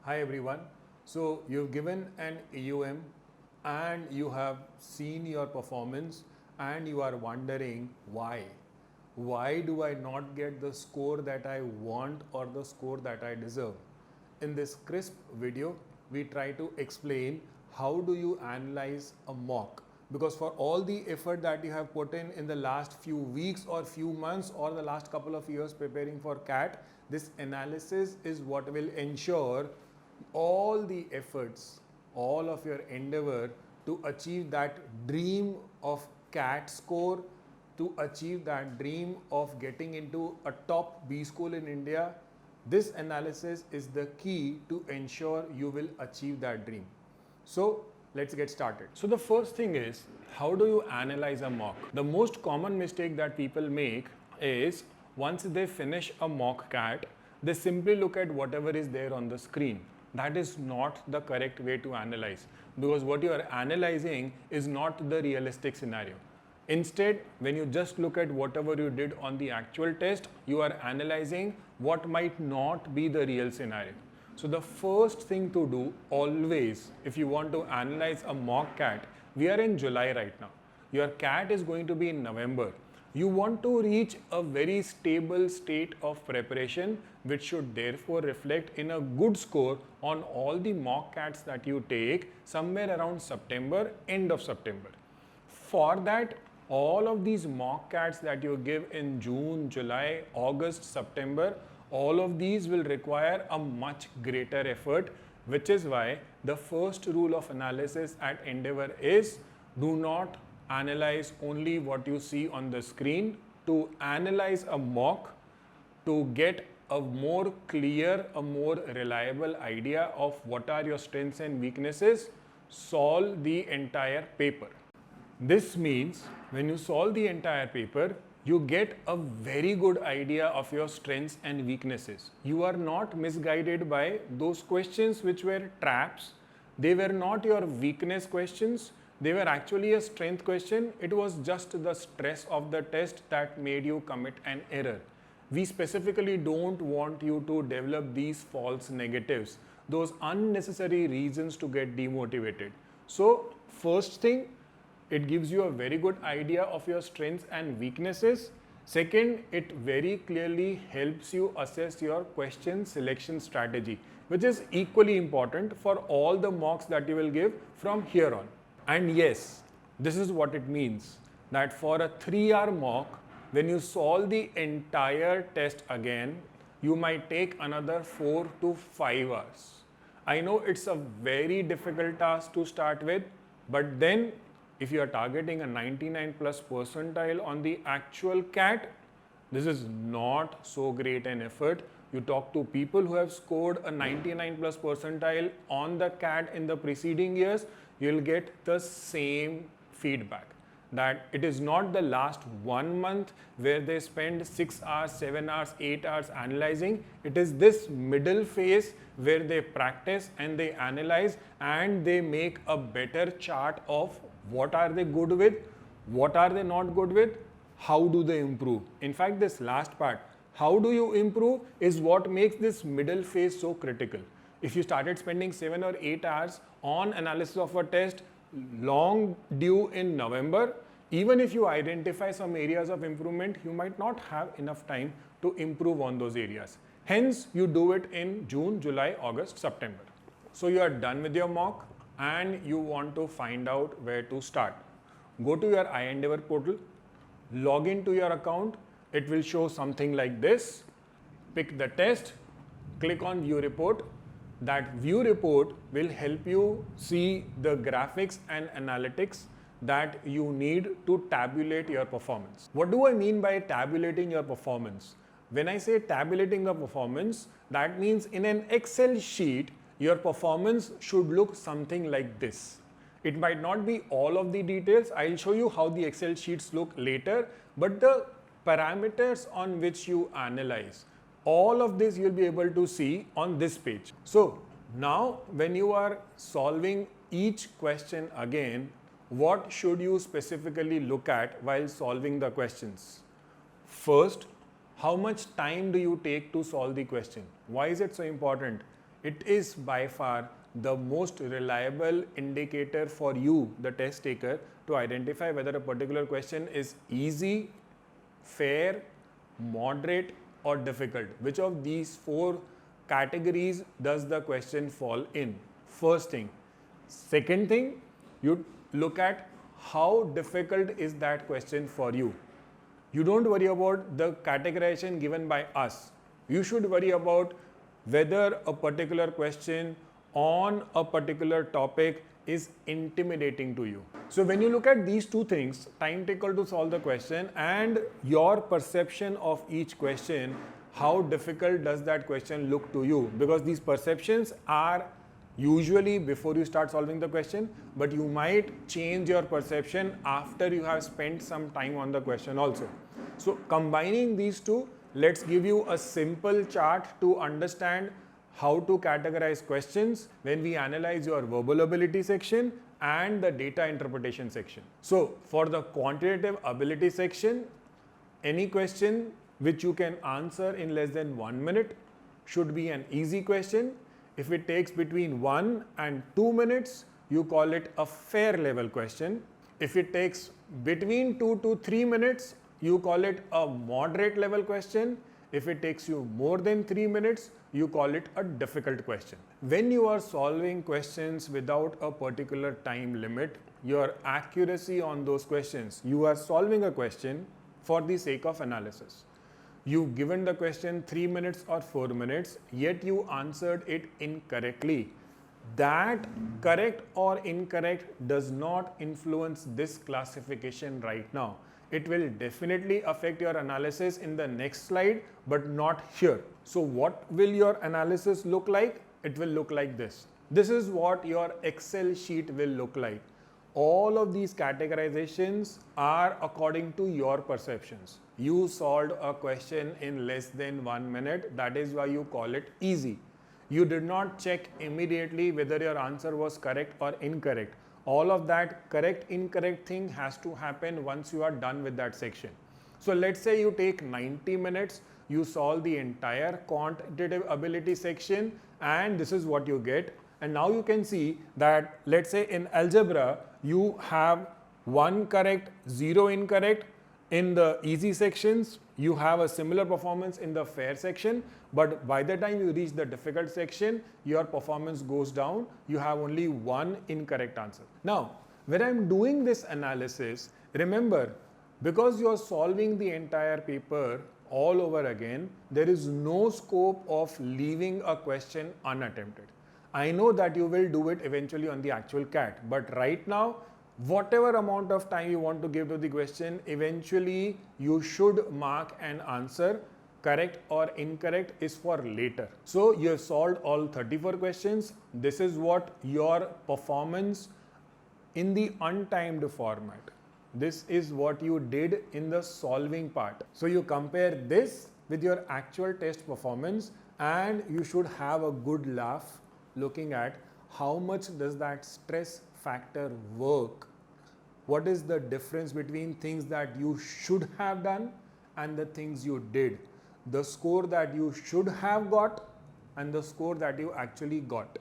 Hi everyone. So you've given an AUM and you have seen your performance and you are wondering why. Why do I not get the score that I want or the score that I deserve? In this crisp video, we try to explain how do you analyze a mock, because for all the effort that you have put in the last few weeks or few months or the last couple of years preparing for CAT, this analysis is what will ensure all the efforts, all of your endeavor to achieve that dream of CAT score, to achieve that dream of getting into a top B school in India. This analysis is the key to ensure you will achieve that dream. So let's get started. So the first thing is, how do you analyze a mock? The most common mistake that people make is once they finish a mock CAT, they simply look at whatever is there on the screen. That is not the correct way to analyze, because what you are analyzing is not the realistic scenario. Instead, when you just look at whatever you did on the actual test, you are analyzing what might not be the real scenario. So the first thing to do always, if you want to analyze a mock CAT, we are in July right now. Your CAT is going to be in November. You want to reach a very stable state of preparation, which should therefore reflect in a good score on all the mock CATs that you take somewhere around September, end of September. For that, all of these mock CATs that you give in June, July, August, September, all of these will require a much greater effort, which is why the first rule of analysis at Endeavour is do not analyze only what you see on the screen. To analyze a mock, to get a more clear, a more reliable idea of what are your strengths and weaknesses, solve the entire paper. This means when you solve the entire paper, you get a very good idea of your strengths and weaknesses. You are not misguided by those questions which were traps. They were not your weakness questions. They were actually a strength question. It was just the stress of the test that made you commit an error. We specifically don't want you to develop these false negatives, those unnecessary reasons to get demotivated. So first thing, it gives you a very good idea of your strengths and weaknesses. Second, it very clearly helps you assess your question selection strategy, which is equally important for all the mocks that you will give from here on. And yes, this is what it means, that for a 3-hour mock, when you solve the entire test again, you might take another 4 to 5 hours. I know it's a very difficult task to start with, but then if you are targeting a 99 plus percentile on the actual CAT, this is not so great an effort. You talk to people who have scored a 99 plus percentile on the CAT in the preceding years, you'll get the same feedback, that it is not the last 1 month where they spend 6 hours, 7 hours, 8 hours analyzing. It is this middle phase where they practice and they analyze and they make a better chart of what are they good with, what are they not good with, how do they improve. In fact, this last part, how do you improve, is what makes this middle phase so critical. If you started spending 7 or 8 hours on analysis of a test long due in November, even if you identify some areas of improvement, you might not have enough time to improve on those areas. Hence, you do it in June, July, August, September. So you are done with your mock and you want to find out where to start. Go to your iEndeavour portal, log into your account. It will show something like this. Pick the test, click on view report. That view report will help you see the graphics and analytics that you need to tabulate your performance. What do I mean by tabulating your performance? When I say tabulating the performance, that means in an Excel sheet, your performance should look something like this. It might not be all of the details. I'll show you how the Excel sheets look later, but the parameters on which you analyze, all of this you'll be able to see on this page. So now when you are solving each question again, what should you specifically look at while solving the questions? First, how much time do you take to solve the question? Why is it so important? It is by far the most reliable indicator for you, the test taker, to identify whether a particular question is easy, fair, moderate, or difficult. Which of these four categories does the question fall in? First thing. Second thing, you look at how difficult is that question for you. You don't worry about the categorization given by us. You should worry about whether a particular question on a particular topic is intimidating to you. So when you look at these two things, time taken to solve the question and your perception of each question, how difficult does that question look to you? Because these perceptions are usually before you start solving the question, but you might change your perception after you have spent some time on the question also. So combining these two, let's give you a simple chart to understand how to categorize questions when we analyze your verbal ability section and the data interpretation section. So for the quantitative ability section, any question which you can answer in less than 1 minute should be an easy question. If it takes between 1 and 2 minutes, you call it a fair level question. If it takes between 2 to 3 minutes, you call it a moderate level question. If it takes you more than 3 minutes, you call it a difficult question. When you are solving questions without a particular time limit, your accuracy on those questions, you are solving a question for the sake of analysis. You've given the question 3 minutes or 4 minutes, yet you answered it incorrectly. That correct or incorrect does not influence this classification right now. It will definitely affect your analysis in the next slide, but not here. So what will your analysis look like? It will look like this. This is what your Excel sheet will look like. All of these categorizations are according to your perceptions. You solved a question in less than 1 minute. That is why you call it easy. You did not check immediately whether your answer was correct or incorrect. All of that correct, incorrect thing has to happen once you are done with that section. So let's say you take 90 minutes, you solve the entire quantitative ability section, and this is what you get. And now you can see that, let's say in algebra, you have 1 correct, 0 incorrect. In the easy sections, you have a similar performance in the fair section, but by the time you reach the difficult section, your performance goes down. You have only 1 incorrect answer. Now, when I'm doing this analysis, remember, because you're solving the entire paper all over again, there is no scope of leaving a question unattempted. I know that you will do it eventually on the actual CAT, but right now, whatever amount of time you want to give to the question, eventually you should mark an answer. Correct or incorrect is for later. So you have solved all 34 questions. This is what your performance in the untimed format. This is what you did in the solving part. So you compare this with your actual test performance, and you should have a good laugh looking at how much does that stress factor work. What is the difference between things that you should have done and the things you did? The score that you should have got and the score that you actually got.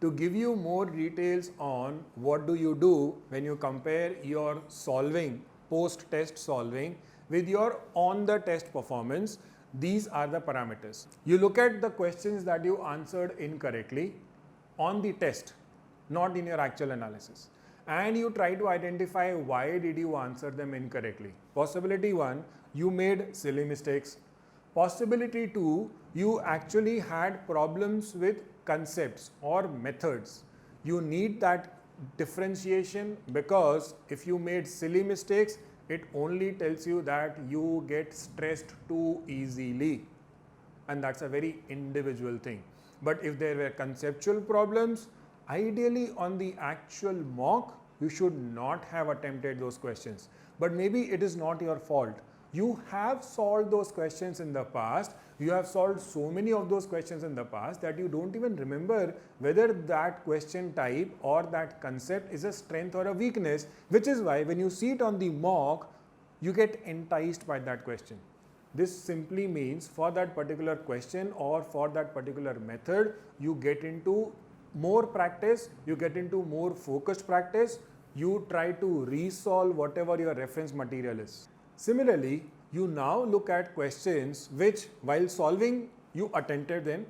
To give you more details on what do you do when you compare your solving, post-test solving with your on-the-test performance, these are the parameters. You look at the questions that you answered incorrectly on the test, not in your actual analysis. And you try to identify why did you answer them incorrectly. Possibility 1, you made silly mistakes. Possibility 2, you actually had problems with concepts or methods. You need that differentiation, because if you made silly mistakes, it only tells you that you get stressed too easily, and that's a very individual thing. But if there were conceptual problems, ideally on the actual mock, you should not have attempted those questions. But maybe it is not your fault. You have solved those questions in the past. You have solved so many of those questions in the past that you don't even remember whether that question type or that concept is a strength or a weakness, which is why when you see it on the mock, you get enticed by that question. This simply means for that particular question or for that particular method, you get into more practice, you get into more focused practice, you try to resolve whatever your reference material is. Similarly, you now look at questions which while solving you attempted them,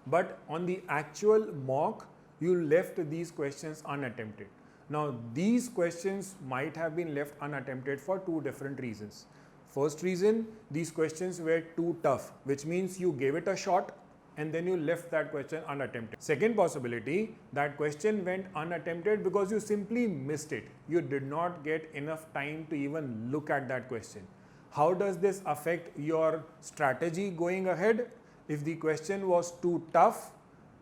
but on the actual mock you left these questions unattempted. Now these questions might have been left unattempted for two different reasons. First reason, these questions were too tough, which means you gave it a shot and then you left that question unattempted. Second possibility, that question went unattempted because you simply missed it. You did not get enough time to even look at that question. How does this affect your strategy going ahead? If the question was too tough,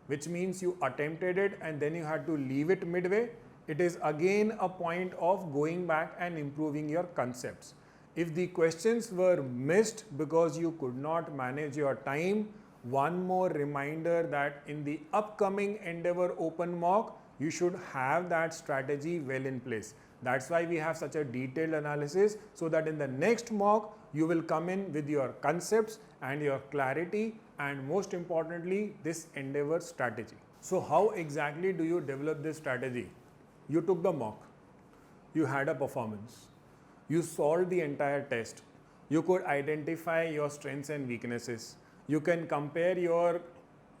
which means you attempted it and then you had to leave it midway, it is again a point of going back and improving your concepts. If the questions were missed because you could not manage your time, one more reminder that in the upcoming Endeavour Open mock, you should have that strategy well in place. That's why we have such a detailed analysis, so that in the next mock, you will come in with your concepts and your clarity, and most importantly, this Endeavour strategy. So how exactly do you develop this strategy? You took the mock, you had a performance, you solved the entire test, you could identify your strengths and weaknesses, you can compare your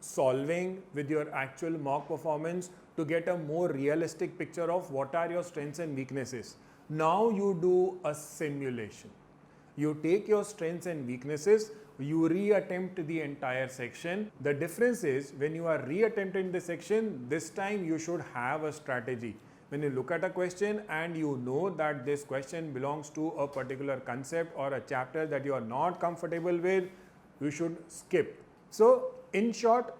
solving with your actual mock performance to get a more realistic picture of what are your strengths and weaknesses. Now you do a simulation. You take your strengths and weaknesses, you reattempt the entire section. The difference is when you are reattempting the section, this time you should have a strategy. When you look at a question and you know that this question belongs to a particular concept or a chapter that you are not comfortable with, you should skip. So in short,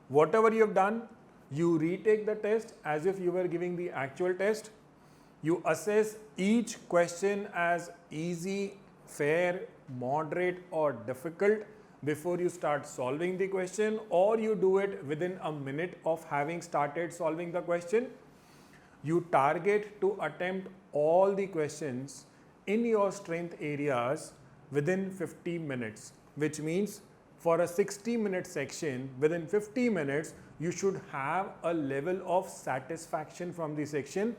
whatever you have done, you retake the test as if you were giving the actual test. You assess each question as easy, fair, moderate or difficult before you start solving the question, or you do it within a minute of having started solving the question. You target to attempt all the questions in your strength areas within 50 minutes, which means for a 60-minute section, within 50 minutes, you should have a level of satisfaction from the section.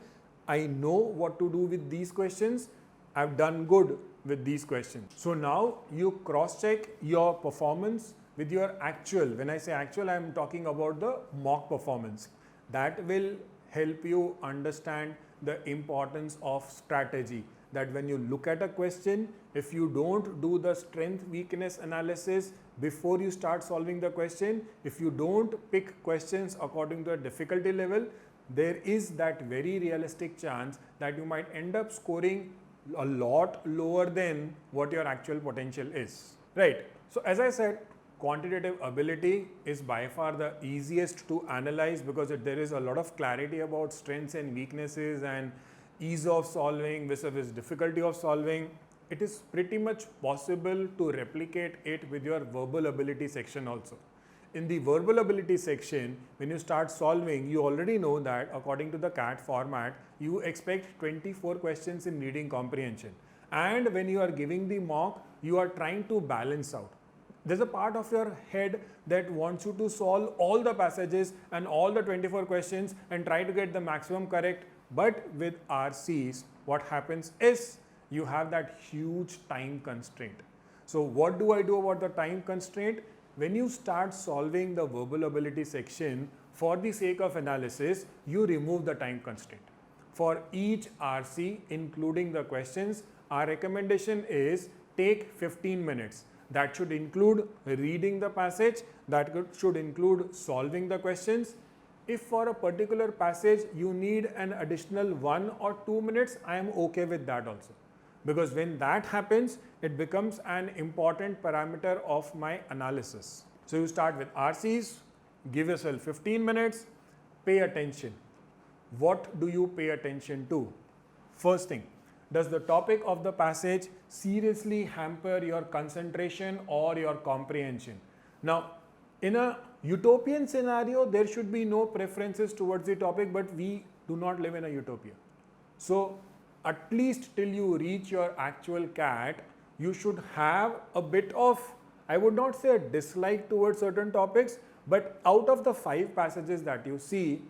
I know what to do with these questions. I've done good with these questions. So now you cross-check your performance with your actual. When I say actual, I'm talking about the mock performance. That will help you understand the importance of strategy. That when you look at a question, if you don't do the strength weakness analysis before you start solving the question, if you don't pick questions according to the difficulty level, there is that very realistic chance that you might end up scoring a lot lower than what your actual potential is. Right. So as I said, quantitative ability is by far the easiest to analyze because there is a lot of clarity about strengths and weaknesses and ease of solving versus difficulty of solving. It is pretty much possible to replicate it with your verbal ability section also. In the verbal ability section, when you start solving, you already know that according to the CAT format, you expect 24 questions in reading comprehension. And when you are giving the mock, you are trying to balance out. There's a part of your head that wants you to solve all the passages and all the 24 questions and try to get the maximum correct. But with RCs, what happens is you have that huge time constraint. So what do I do about the time constraint? When you start solving the verbal ability section, for the sake of analysis, you remove the time constraint. For each RC, including the questions, our recommendation is take 15 minutes. That should include reading the passage, that should include solving the questions. If for a particular passage you need an additional 1 or 2 minutes, I am okay with that also. Because when that happens, it becomes an important parameter of my analysis. So you start with RCs, give yourself 15 minutes, pay attention. What do you pay attention to? First thing, does the topic of the passage seriously hamper your concentration or your comprehension? Now, in a utopian scenario, there should be no preferences towards the topic, but we do not live in a utopia. So, at least till you reach your actual CAT, you should have a bit of, I would not say a dislike towards certain topics, but out of the 5 passages that you see,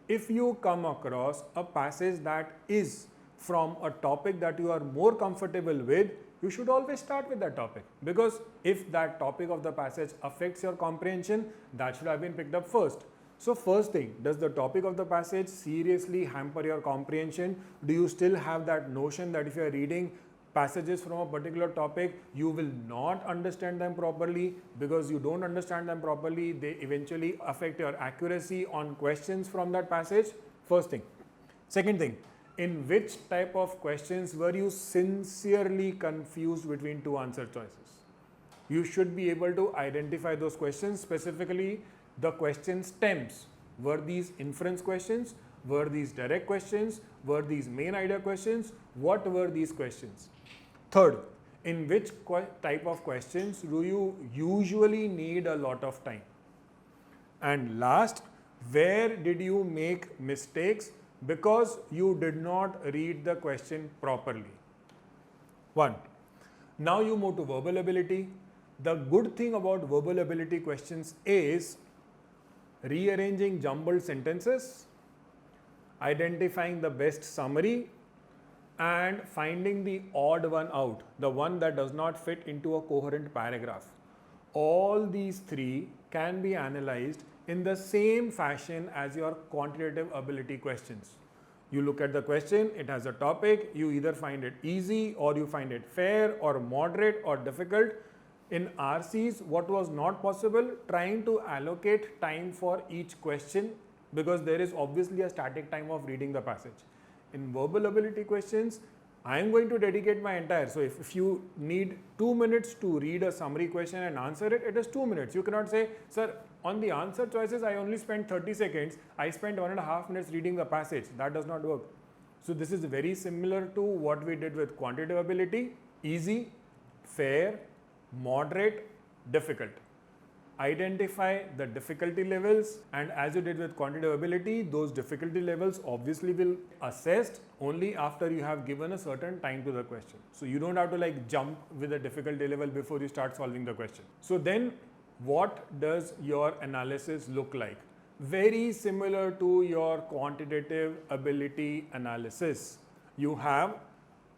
if you come across a passage that is from a topic that you are more comfortable with, you should always start with that topic, because if that topic of the passage affects your comprehension, that should have been picked up first. So first thing, does the topic of the passage seriously hamper your comprehension? Do you still have that notion that if you are reading passages from a particular topic, you will not understand them properly? Because you don't understand them properly, they eventually affect your accuracy on questions from that passage. First thing. Second thing, in which type of questions were you sincerely confused between 2 answer choices? You should be able to identify those questions, specifically the question stems. Were these inference questions? Were these direct questions? Were these main idea questions? What were these questions? Third, in which type of questions do you usually need a lot of time? And last, where did you make mistakes because you did not read the question properly? 1. Now you move to verbal ability. The good thing about verbal ability questions is rearranging jumbled sentences, identifying the best summary, and finding the odd one out, the one that does not fit into a coherent paragraph. All these 3 can be analyzed in the same fashion as your quantitative ability questions. You look at the question, it has a topic, you either find it easy or you find it fair or moderate or difficult. In RCs, what was not possible, trying to allocate time for each question, because there is obviously a static time of reading the passage. In verbal ability questions, I am going to dedicate my entire, so if you need 2 minutes to read a summary question and answer it, it is 2 minutes. You cannot say, sir, on the answer choices, I only spent 30 seconds, I spent 1.5 minutes reading the passage. That does not work. So this is very similar to what we did with quantitative ability: easy, fair, moderate, difficult. Identify the difficulty levels, and as you did with quantitative ability, those difficulty levels obviously will assessed only after you have given a certain time to the question. So you don't have to like jump with a difficulty level before you start solving the question. So then what does your analysis look like? Very similar to your quantitative ability analysis. You have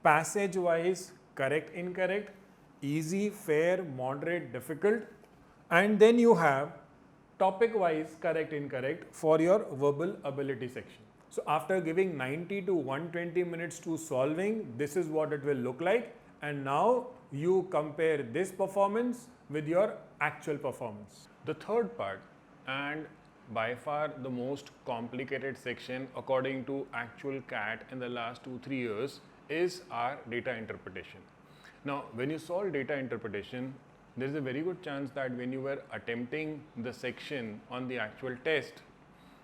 passage wise correct, incorrect, easy, fair, moderate, difficult, and then you have topic wise correct, incorrect for your verbal ability section. So after giving 90 to 120 minutes to solving, this is what it will look like, and now you compare this performance with your actual performance. The third part, and by far the most complicated section according to actual CAT in the last 2-3 years, is our data interpretation. Now, when you solve data interpretation, there is a very good chance that when you were attempting the section on the actual test,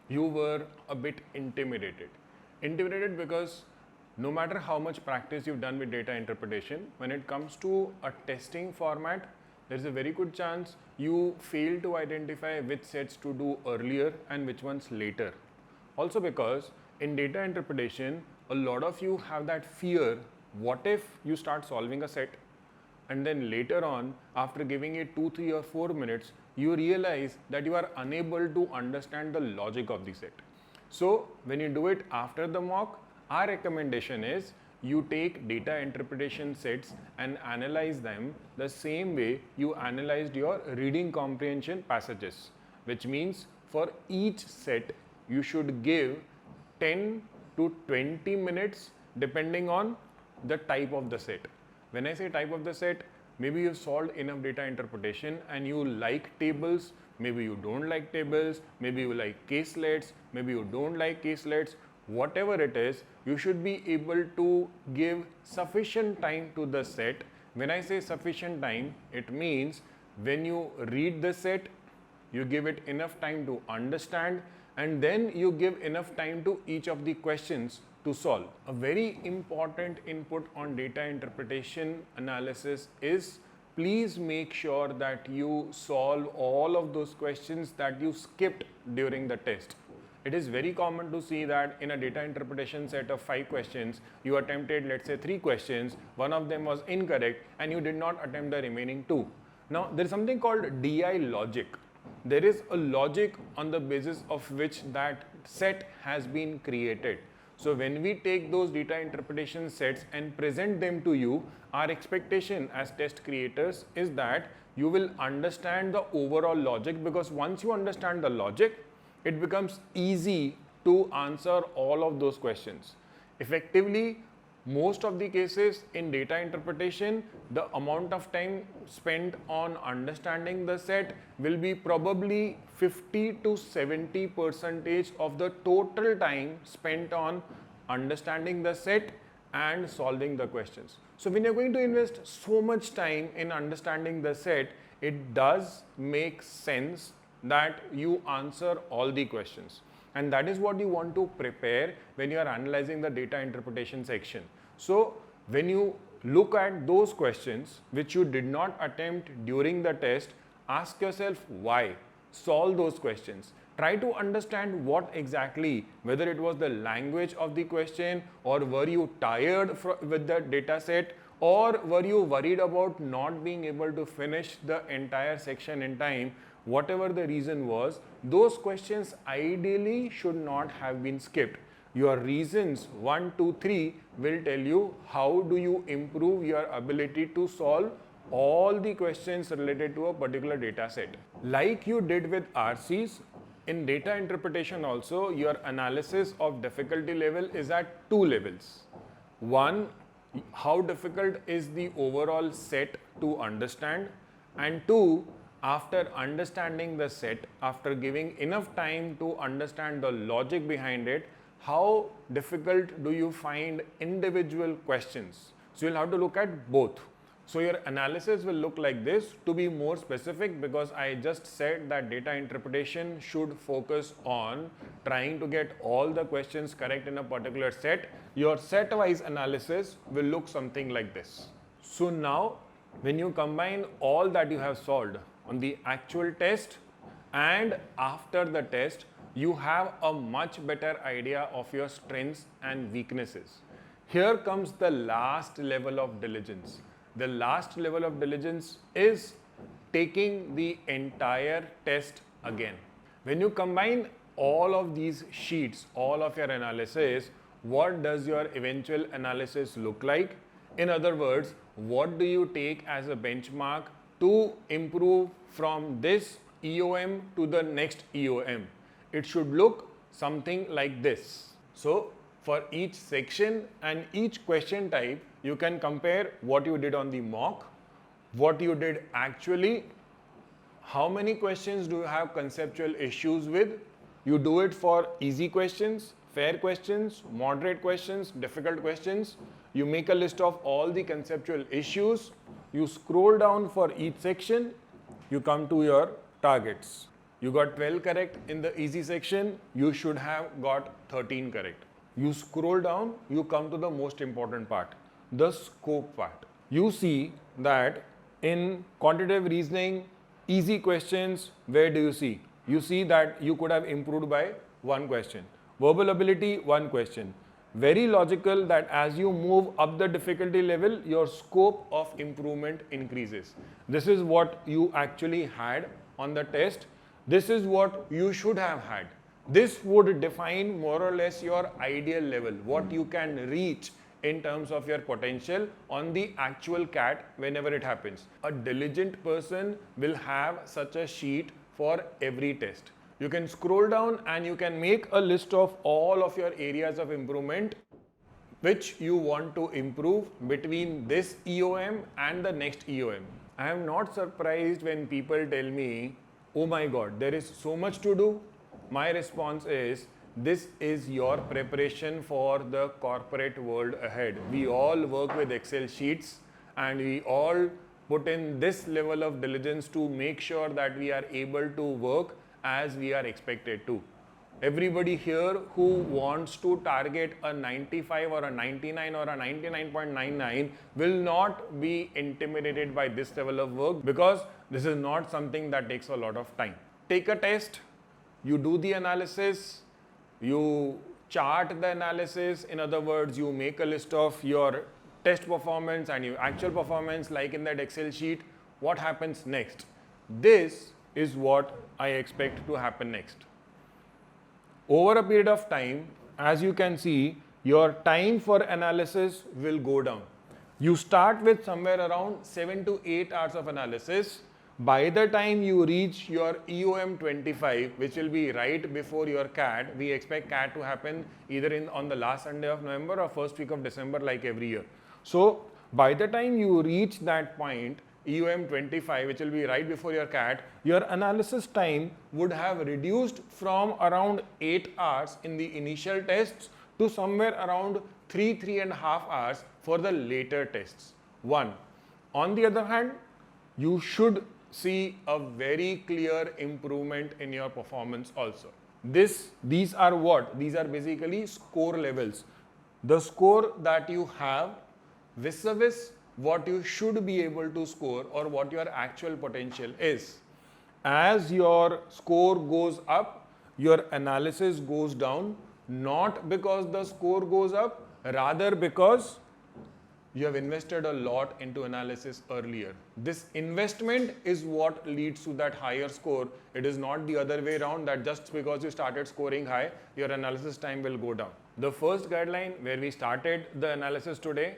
you were a bit intimidated. Intimidated because no matter how much practice you've done with data interpretation, when it comes to a testing format, there is a very good chance you fail to identify which sets to do earlier and which ones later. Also because in data interpretation, a lot of you have that fear, what if you start solving a set and then later on, after giving it 2, 3 or 4 minutes, you realize that you are unable to understand the logic of the set. So when you do it after the mock, our recommendation is you take data interpretation sets and analyze them the same way you analyzed your reading comprehension passages, which means for each set you should give 10 to 20 minutes depending on the type of the set. When I say type of the set, maybe you've solved enough data interpretation and you like tables, maybe you don't like tables, maybe you like caselets, maybe you don't like caselets. Whatever it is, you should be able to give sufficient time to the set. When I say sufficient time, it means when you read the set, you give it enough time to understand, and then you give enough time to each of the questions to solve. A very important input on data interpretation analysis is please make sure that you solve all of those questions that you skipped during the test. it is very common to see that in a data interpretation set of 5 questions, you attempted, let's say, 3 questions, one of them was incorrect, and you did not attempt the remaining 2. Now, there is something called DI logic. There is a logic on the basis of which that set has been created. So when we take those data interpretation sets and present them to you, our expectation as test creators is that you will understand the overall logic, because once you understand the logic, it becomes easy to answer all of those questions. Effectively, most of the cases in data interpretation, the amount of time spent on understanding the set will be probably 50 to 70% of the total time spent on understanding the set and solving the questions. So when you're going to invest so much time in understanding the set, it does make sense that you answer all the questions. And that is what you want to prepare when you are analyzing the data interpretation section. So when you look at those questions which you did not attempt during the test, ask yourself why. Solve those questions. Try to understand what exactly, whether it was the language of the question, or were you tired with the data set, or were you worried about not being able to finish the entire section in time. Whatever the reason was, those questions ideally should not have been skipped. Your reasons 1, 2, 3 will tell you how do you improve your ability to solve all the questions related to a particular data set. Like you did with RCs, in data interpretation also, your analysis of difficulty level is at 2 levels. One, how difficult is the overall set to understand, and 2, after understanding the set, after giving enough time to understand the logic behind it, how difficult do you find individual questions? So you'll have to look at both. So your analysis will look like this. To be more specific, because I just said that data interpretation should focus on trying to get all the questions correct in a particular set, your set-wise analysis will look something like this. So now, when you combine all that you have solved on the actual test and after the test, you have a much better idea of your strengths and weaknesses. Here comes the last level of diligence. The last level of diligence is taking the entire test again. When you combine all of these sheets, all of your analysis, what does your eventual analysis look like? In other words, what do you take as a benchmark to improve from this EOM to the next EOM? It should look something like this. So for each section and each question type, you can compare what you did on the mock, what you did actually, how many questions do you have conceptual issues with. You do it for easy questions, fair questions, moderate questions, difficult questions. You make a list of all the conceptual issues. You scroll down for each section. You come to your targets. You got 12 correct in the easy section. You should have got 13 correct. You scroll down, you come to the most important part, the scope part. You see that in quantitative reasoning, easy questions, where do you see? You see that you could have improved by 1 question. Verbal ability, 1 question. Very logical that as you move up the difficulty level, your scope of improvement increases. This is what you actually had on the test. This is what you should have had. This would define more or less your ideal level, what you can reach in terms of your potential on the actual CAT whenever it happens. A diligent person will have such a sheet for every test. You can scroll down and you can make a list of all of your areas of improvement which you want to improve between this EOM and the next EOM. I am not surprised when people tell me, oh my God, there is so much to do. My response is, this is your preparation for the corporate world ahead. We all work with Excel sheets and we all put in this level of diligence to make sure that we are able to work as we are expected to. Everybody here who wants to target a 95 or a 99 or a 99.99 will not be intimidated by this level of work, because this is not something that takes a lot of time. Take a test, you do the analysis, you chart the analysis. In other words, you make a list of your test performance and your actual performance like in that Excel sheet. What happens next? This is what I expect to happen next. Over a period of time, as you can see, your time for analysis will go down. You start with somewhere around 7 to 8 hours of analysis. By the time you reach your EOM 25, which will be right before your CAT, we expect CAT to happen either on the last Sunday of November or first week of December like every year. So by the time you reach that point, EOM 25, which will be right before your CAT, your analysis time would have reduced from around 8 hours in the initial tests to somewhere around 3.5 hours for the later tests. One. On the other hand, you should see a very clear improvement in your performance also. These are what? These are basically score levels. The score that you have vis-a-vis what you should be able to score or what your actual potential is. As your score goes up, your analysis goes down, not because the score goes up, rather because you have invested a lot into analysis earlier. This investment is what leads to that higher score. It is not the other way around, that just because you started scoring high, your analysis time will go down. The first guideline where we started the analysis today,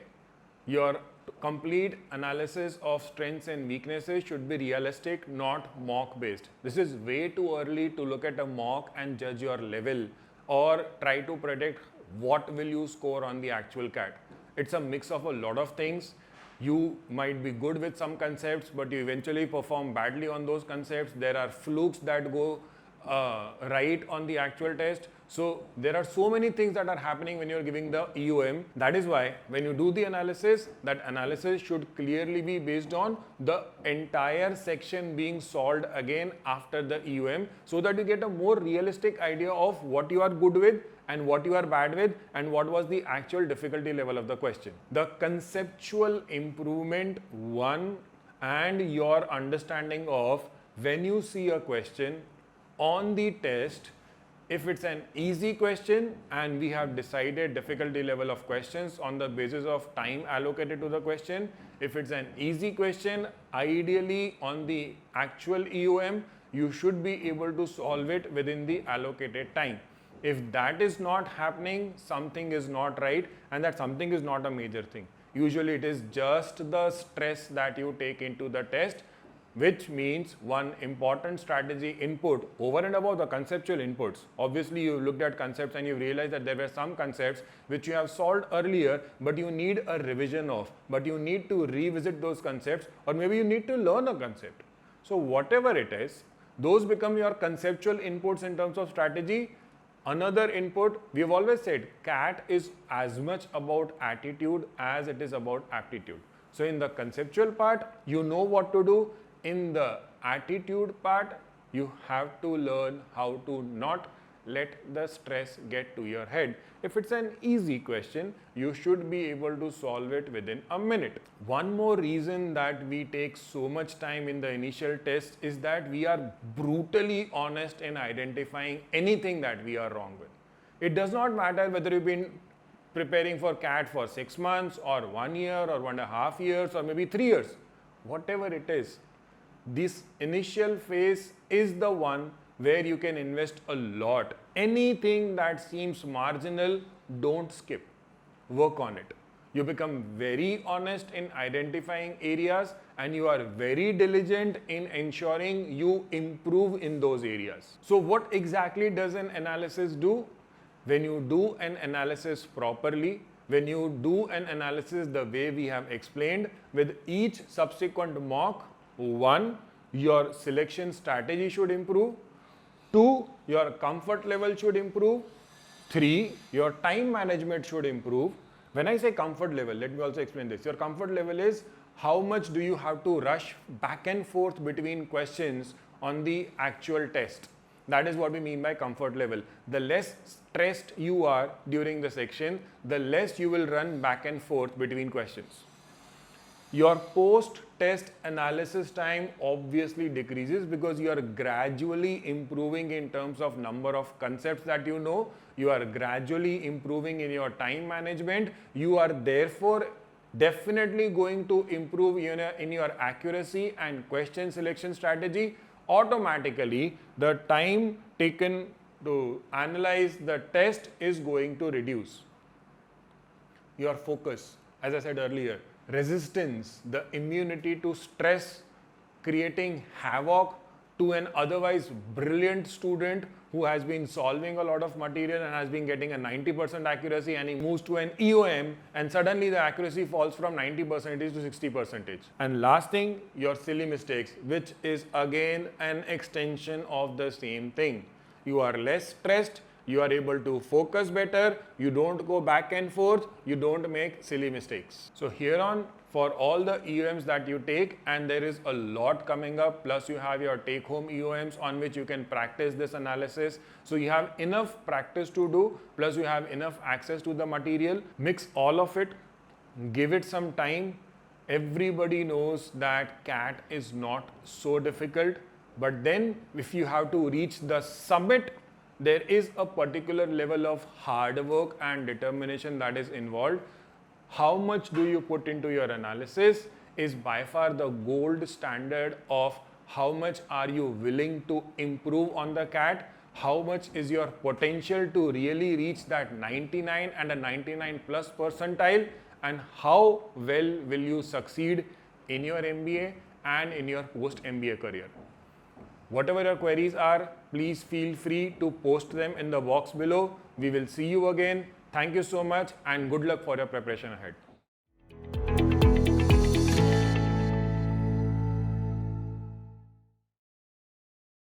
your complete analysis of strengths and weaknesses should be realistic, not mock based. This is way too early to look at a mock and judge your level or try to predict what will you score on the actual CAT. It's a mix of a lot of things. You might be good with some concepts, but you eventually perform badly on those concepts. There are flukes that go right on the actual test. So there are so many things that are happening when you're giving the EOM. That is why when you do the analysis, that analysis should clearly be based on the entire section being solved again after the EOM, so that you get a more realistic idea of what you are good with and what you are bad with and what was the actual difficulty level of the question. The conceptual improvement one, and your understanding of when you see a question on the test, if it's an easy question and we have decided difficulty level of questions on the basis of time allocated to the question, if it's an easy question, ideally on the actual EOM, you should be able to solve it within the allocated time. If that is not happening, something is not right, and that something is not a major thing. Usually it is just the stress that you take into the test, which means one important strategy input over and above the conceptual inputs. Obviously, you looked at concepts and you realized that there were some concepts which you have solved earlier, but you need a revision of, but you need to revisit those concepts, or maybe you need to learn a concept. So whatever it is, those become your conceptual inputs in terms of strategy. Another input, we have always said CAT is as much about attitude as it is about aptitude. So in the conceptual part, you know what to do. In the attitude part, you have to learn how to not let the stress get to your head. If it's an easy question, you should be able to solve it within a minute. One more reason that we take so much time in the initial test is that we are brutally honest in identifying anything that we are wrong with. It does not matter whether you've been preparing for CAT for 6 months or 1 year or 1.5 years or maybe 3 years, whatever it is. This initial phase is the one where you can invest a lot. Anything that seems marginal, don't skip. Work on it. You become very honest in identifying areas and you are very diligent in ensuring you improve in those areas. So what exactly does an analysis do? When you do an analysis properly, when you do an analysis the way we have explained, with each subsequent mock, 1, your selection strategy should improve. 2, your comfort level should improve. 3, your time management should improve. When I say comfort level, let me also explain this. Your comfort level is how much do you have to rush back and forth between questions on the actual test. That is what we mean by comfort level. The less stressed you are during the section, the less you will run back and forth between questions. your post-test analysis time obviously decreases because you are gradually improving in terms of number of concepts that you know. You are gradually improving in your time management. You are therefore definitely going to improve in your accuracy and question selection strategy. Automatically, the time taken to analyze the test is going to reduce. Your focus, as I said earlier, resistance, the immunity to stress, creating havoc to an otherwise brilliant student who has been solving a lot of material and has been getting a 90% accuracy, and he moves to an EOM and suddenly the accuracy falls from 90% to 60%. And last thing, your silly mistakes, which is again an extension of the same thing. You are less stressed, you are able to focus better, you don't go back and forth, you don't make silly mistakes. So here on, for all the EOMs that you take, and there is a lot coming up, plus you have your take home EOMs on which you can practice this analysis. So you have enough practice to do, plus you have enough access to the material. Mix all of it, give it some time. Everybody knows that CAT is not so difficult, but then if you have to reach the summit, there is a particular level of hard work and determination that is involved. How much do you put into your analysis is by far the gold standard of how much are you willing to improve on the CAT, how much is your potential to really reach that 99 and a 99 plus percentile, and how well will you succeed in your MBA and in your post MBA career. Whatever your queries are, please feel free to post them in the box below. We will see you again. Thank you so much and good luck for your preparation ahead.